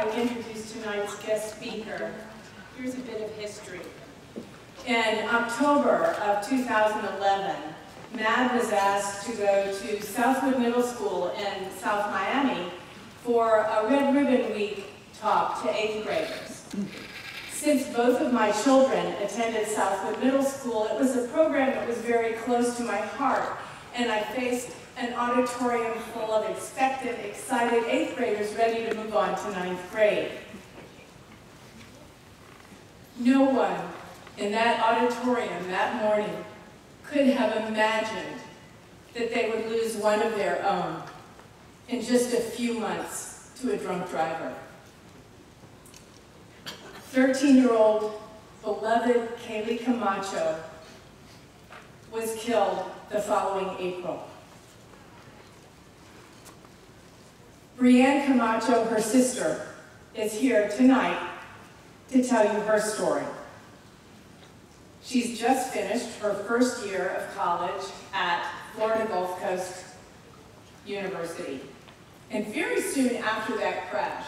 I introduce tonight's guest speaker, here's a bit of history. In October of 2011, MADD was asked to go to Southwood Middle School in South Miami for a Red Ribbon Week talk to 8th graders. Since both of my children attended Southwood Middle School, it was a program that was very close to my heart, and I faced an auditorium full of expectant, excited 8th graders ready to move on to 9th grade. No one in that auditorium that morning could have imagined that they would lose one of their own in just a few months to a drunk driver. 13-year-old beloved Kaylee Camacho was killed the following April. Bree Camacho, her sister, is here tonight to tell you her story. She's just finished her first year of college at Florida Gulf Coast University. And very soon after that crash,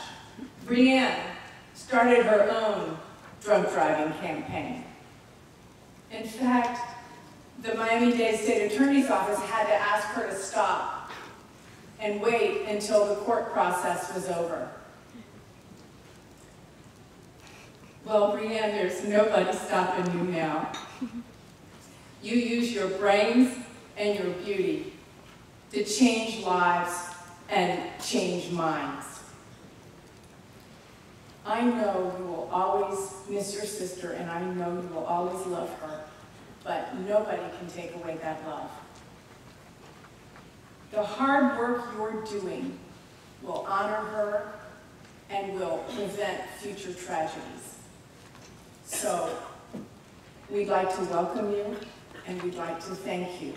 Bree started her own drunk driving campaign. In fact, the Miami-Dade State Attorney's Office had to ask her to stop and wait until the court process was over. Well, Bree, there's nobody stopping you now. You use your brains and your beauty to change lives and change minds. I know you will always miss your sister, and I know you will always love her, but nobody can take away that love. The hard work you're doing will honor her and will prevent future tragedies. So, we'd like to welcome you, and we'd like to thank you.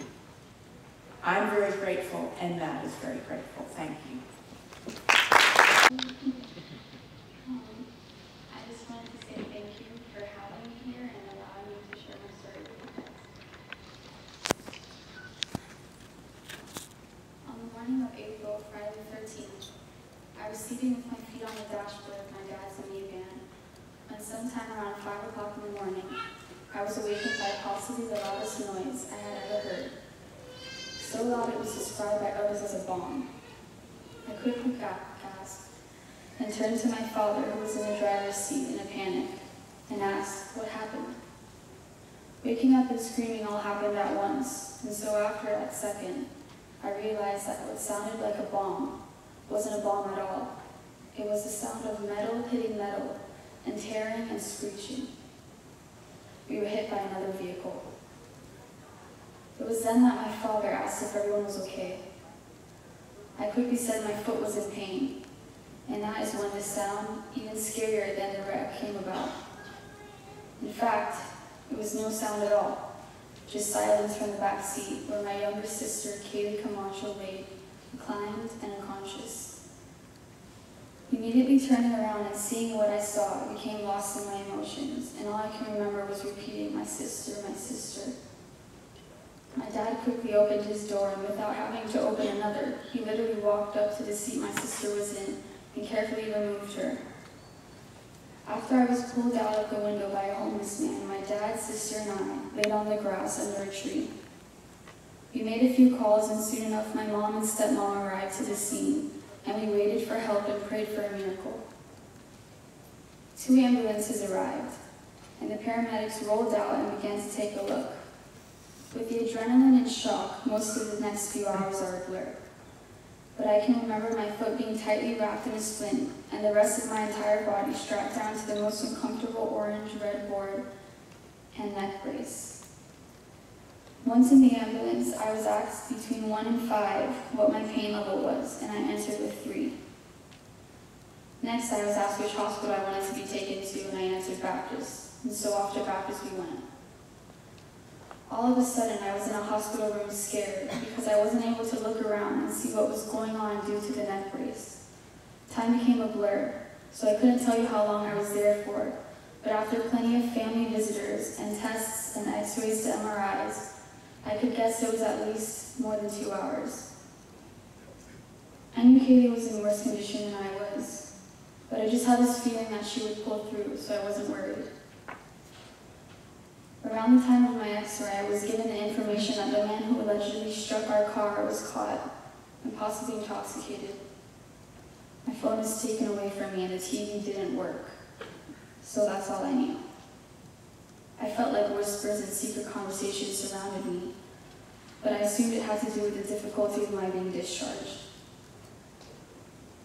I'm very grateful, and Matt is very grateful. Thank you. I just wanted to say thank you for having me here and allowing me to share my story with you guys. On the morning of April, Friday the 13th, I was sleeping with my feet on the dashboard of my dad's minivan when sometime around 5 o'clock in the morning, I was awakened by possibly the loudest noise I had ever heard. So loud it was described by others as a bomb. I quickly gasped and turned to my father, who was in the driver's seat in a panic, and asked, "What happened?" Waking up and screaming all happened at once, and so after that second, I realized that what sounded like a bomb wasn't a bomb at all. It was the sound of metal hitting metal and tearing and screeching. We were hit by another vehicle. It was then that my father asked if everyone was okay. I quickly said my foot was in pain, and that is when the sound, even scarier than the wreck, came about. In fact, it was no sound at all, just silence from the back seat where my younger sister, Kaylee Camacho, lay, reclined and unconscious. Immediately turning around and seeing what I saw, I became lost in my emotions, and all I can remember was repeating, "My sister, my sister." My dad quickly opened his door, and without having to open another, he literally walked up to the seat my sister was in and carefully removed her. After I was pulled out of the window by a homeless man, my dad, sister, and I laid on the grass under a tree. We made a few calls, and soon enough my mom and stepmom arrived to the scene, and we waited for help and prayed for a miracle. 2 ambulances arrived, and the paramedics rolled out and began to take a look. With the adrenaline and shock, most of the next few hours are a blur. But I can remember my foot being tightly wrapped in a splint, and the rest of my entire body strapped down to the most uncomfortable orange-red board and neck brace. Once in the ambulance, I was asked between 1 and 5 what my pain level was, and I answered with 3. Next, I was asked which hospital I wanted to be taken to, and I answered Baptist, and so off to Baptist we went. All of a sudden, I was in a hospital room scared because I wasn't able to look around and see what was going on due to the neck brace. Time became a blur, so I couldn't tell you how long I was there for, but after plenty of family visitors and tests and x-rays to MRIs, I could guess it was at least more than 2 hours. I knew Kaylee was in worse condition than I was, but I just had this feeling that she would pull through, so I wasn't worried. Around the time of my x-ray, I was given the information that the man who allegedly struck our car was caught and possibly intoxicated. My phone was taken away from me and the TV didn't work, so that's all I knew. I felt like whispers and secret conversations surrounded me, but I assumed it had to do with the difficulty of my being discharged.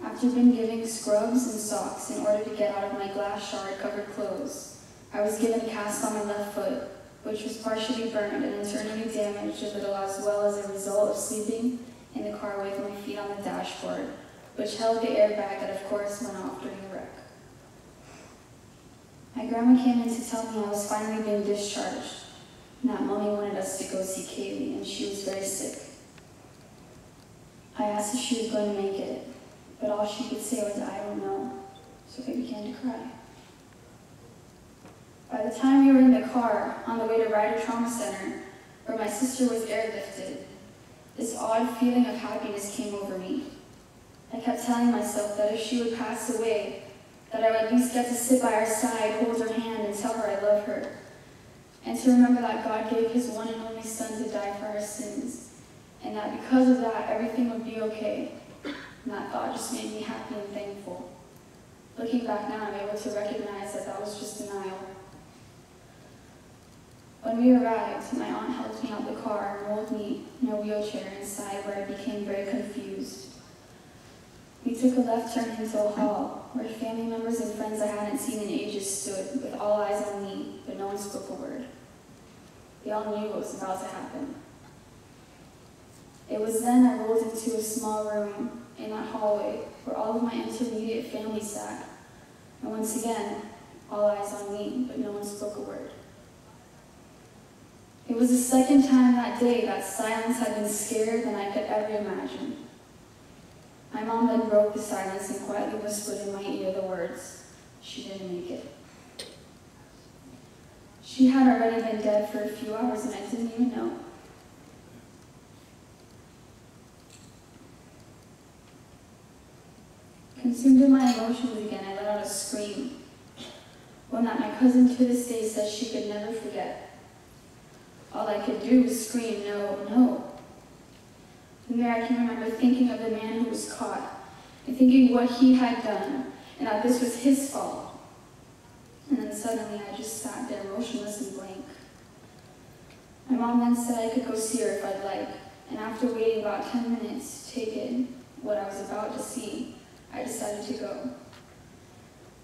After being given scrubs and socks in order to get out of my glass shard-covered clothes, I was given a cast on my left foot, which was partially burned and internally damaged a little, as well as a result of sleeping in the car with my feet on the dashboard, which held the airbag that of course went off during the wreck. My grandma came in to tell me I was finally being discharged, and that Mommy wanted us to go see Kaylee, and she was very sick. I asked if she was going to make it, but all she could say was, "I don't know," so I began to cry. By the time we were in the car, on the way to Ryder Trauma Center, where my sister was airlifted, this odd feeling of happiness came over me. I kept telling myself that if she would pass away, that I would at least get to sit by her side, hold her hand, and tell her I love her, and to remember that God gave his one and only Son to die for our sins, and that because of that, everything would be okay. And that thought just made me happy and thankful. Looking back now, I'm able to recognize that that was just denial. When we arrived, my aunt helped me out the car and rolled me in a wheelchair inside, where I became very confused. We took a left turn into a hall, where family members and friends I hadn't seen in ages stood, with all eyes on me, but no one spoke a word. They all knew what was about to happen. It was then I rolled into a small room in that hallway, where all of my intermediate family sat, and once again, all eyes on me, but no one spoke a word. It was the second time that day that silence had been scarier than I could ever imagine. My mom then broke the silence and quietly whispered in my ear the words, "She didn't make it." She had already been dead for a few hours and I didn't even know. Consumed in my emotions again, I let out a scream, one that my cousin to this day says she could never forget. All I could do was scream, "No, no." From there I can remember thinking of the man who was caught, and thinking what he had done, and that this was his fault. And then suddenly I just sat there motionless and blank. My mom then said I could go see her if I'd like, and after waiting about 10 minutes to take in what I was about to see, I decided to go.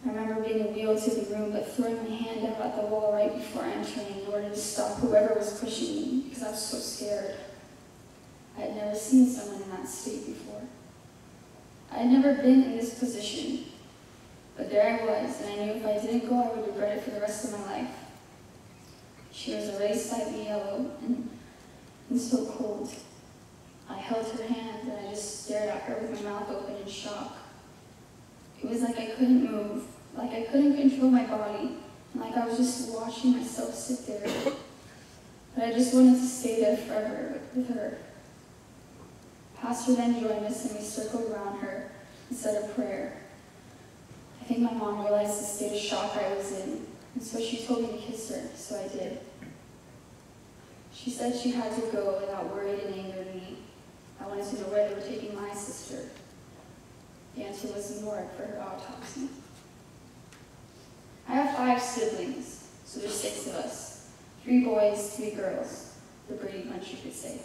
I remember being wheeled to the room, but throwing my hand up at the wall right before entering in order to stop whoever was pushing me, because I was so scared. I had never seen someone in that state before. I had never been in this position, but there I was, and I knew if I didn't go, I would regret it for the rest of my life. She was already slightly yellow and so cold. I held her hand, and I just stared at her with my mouth open in shock. It was like I couldn't move, like I couldn't control my body, and like I was just watching myself sit there. But I just wanted to stay there forever with her. Pastor then joined us, and we circled around her and said a prayer. I think my mom realized the state of shock I was in, and so she told me to kiss her, so I did. She said she had to go, and that worried and angered me. I wanted to know where they were taking my sister. The answer was New York for her autopsy. I have 5 siblings, so there's 6 of us. 3 boys, 3 girls. The Bree bunch, you could say.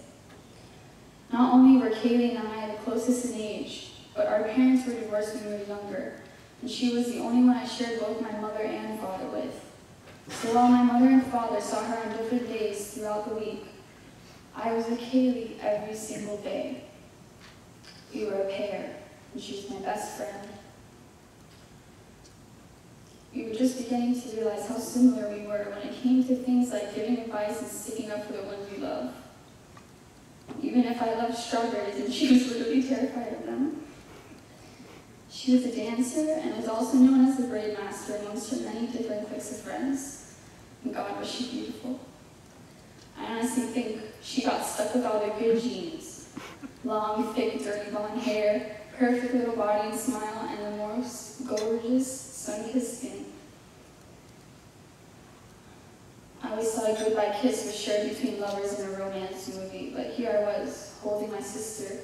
Not only were Kaylee and I the closest in age, but our parents were divorced when we were younger, and she was the only one I shared both my mother and father with. So while my mother and father saw her on different days throughout the week, I was with Kaylee every single day. We were a pair, and she was my best friend. We were just beginning to realize how similar we were when it came to things like giving advice and sticking up for the ones we love. Even if I loved strawberries, and she was literally terrified of them. She was a dancer and was also known as the braid master amongst her many different cliques of friends. And God, was she beautiful. I honestly think she got stuck with all the good genes. Long, thick, dirty blonde hair, perfect little body and smile, and the most gorgeous, sun-kissed skin. I always thought a goodbye kiss was shared between lovers in a romance movie, but here I was, holding my sister,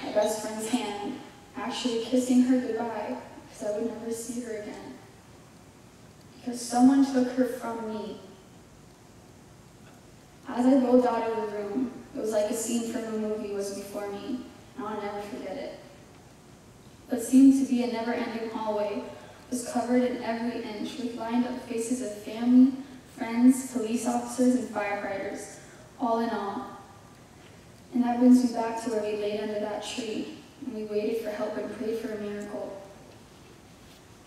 my best friend's hand, actually kissing her goodbye, because I would never see her again. Because someone took her from me. As I rolled out of the room, it was like a scene from a movie was before me, and I'll never forget it. What seemed to be a never-ending hallway was covered in every inch with lined-up faces of family, friends, police officers, and firefighters, all in all. And that brings me back to where we laid under that tree, and we waited for help and prayed for a miracle.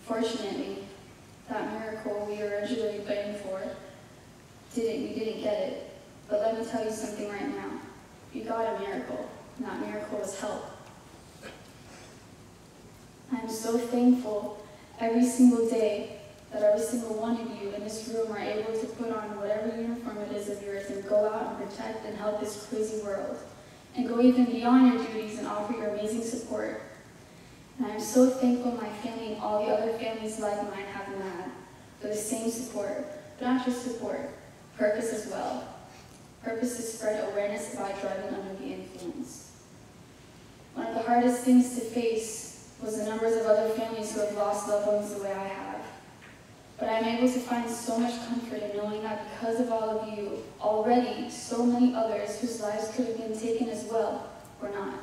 Fortunately, that miracle we originally prayed for, we didn't get it. But let me tell you something right now. You got a miracle, and that miracle was help. I'm so thankful every single day that every single one of you in this room are able to put on whatever uniform it is of yours and go out and protect and help this crazy world, and go even beyond your duties and offer your amazing support. And I'm so thankful my family and all the other families like mine have MADD for the same support, but not just support, purpose as well. Purpose to spread awareness about driving under the influence. One of the hardest things to face was the numbers of other families who have lost loved ones the way I have. But I'm able to find so much comfort in knowing that because of all of you, already so many others whose lives could have been taken as well were not.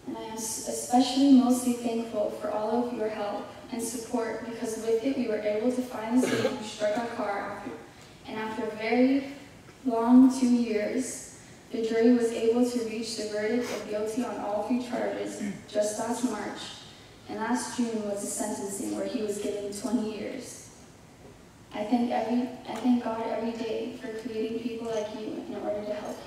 And I am especially mostly thankful for all of your help and support, because with it we were able to find the student who struck our car after a very long 2 years, the jury was able to reach the verdict of guilty on all 3 charges just last March, and last June was the sentencing where he was given 20 years. I thank God every day for creating people like you in order to help